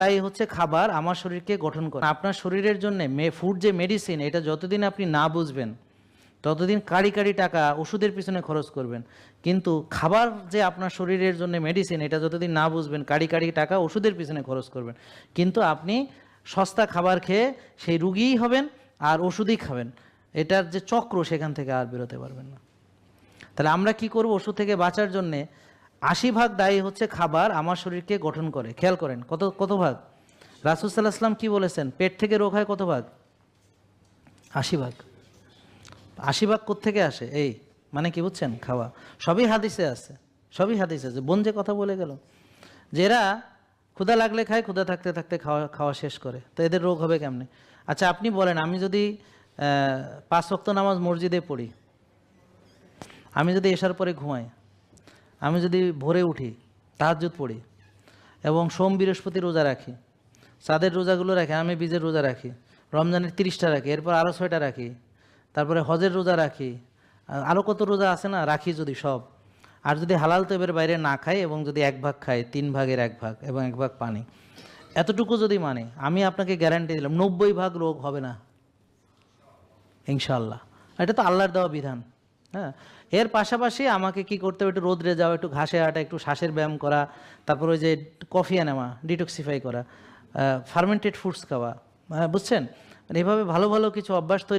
তাই হচ্ছে খাবার আমার শরীরকে গঠন করে। আপনার শরীরের জন্য ফুড যে মেডিসিন, এটা যতদিন আপনি না বুঝবেন ততদিন কাড়ি কাড়ি টাকা ওষুধের পিছনে খরচ করবেন। কিন্তু খাবার যে আপনার শরীরের জন্য মেডিসিন, এটা যতদিন না বুঝবেন কাড়ি কাড়ি টাকা ওষুধের পিছনে খরচ করবেন। কিন্তু আপনি সস্তা খাবার খেয়ে সেই রুগীই হবেন আর ওষুধই খাবেন। এটার যে চক্র, সেখান থেকে আর বেরোতে পারবেন না। তাহলে আমরা কি করব? ওষুধ থেকে বাঁচার জন্যে 80% দায়ী হচ্ছে খাবার আমার শরীরকে গঠন করে। খেয়াল করেন কত ভাগ। রাসূল সাল্লাল্লাহু আলাইহি ওয়াসাল্লাম কি বলেছেন? পেট থেকে রোগ হয় কত ভাগ? 80%। 80% কোত্থেকে আসে? এই মানে কি বুঝছেন? খাওয়া। সবই হাদিসে আছে, সবই হাদিসে আছে। বোন যে কথা বলে গেল যে এরা ক্ষুধা লাগলে খায়, ক্ষুধা থাকতে থাকতে খাওয়া খাওয়া শেষ করে, তো এদের রোগ হবে কেমনে? আচ্ছা আপনি বলেন, আমি যদি 5 ওয়াক্ত নামাজ মসজিদে পড়ি, আমি যদি এশার পরে ঘুমাই, আমি যদি ভোরে উঠি তাহাজ্জুদ পড়ি এবং সোম বৃহস্পতি রোজা রাখি, চাঁদের রোজাগুলো রাখি, আমি বীজের রোজা রাখি, রমজানের 30টা রাখি, এরপর আরও 6টা রাখি, তারপরে হজের রোজা রাখি, আরও কত রোজা আছে না, রাখি যদি সব, আর যদি হালাল তৈবের বাইরে না খাই এবং যদি 1 ভাগ খাই, 3 ভাগের 1 ভাগ এবং 1 ভাগ পানি, এতটুকু যদি মানে, আমি আপনাকে গ্যারান্টি দিলাম 90% রোগ হবে না ইনশাআল্লাহ। এটা তো আল্লাহর দেওয়া বিধান। হ্যাঁ, এর পাশাপাশি আমাকে কি করতে হবে? একটু রোদ্রে যাওয়া, একটু ঘাসে হাঁটা, একটু শ্বাসের ব্যায়াম করা, তারপর ওই যে কফি নেওয়া, ডিটক্সিফাই করা, ফার্মেন্টেড ফুডস খাওয়া, বুঝছেন? মানে এভাবে ভালো ভালো কিছু অভ্যাস তৈরি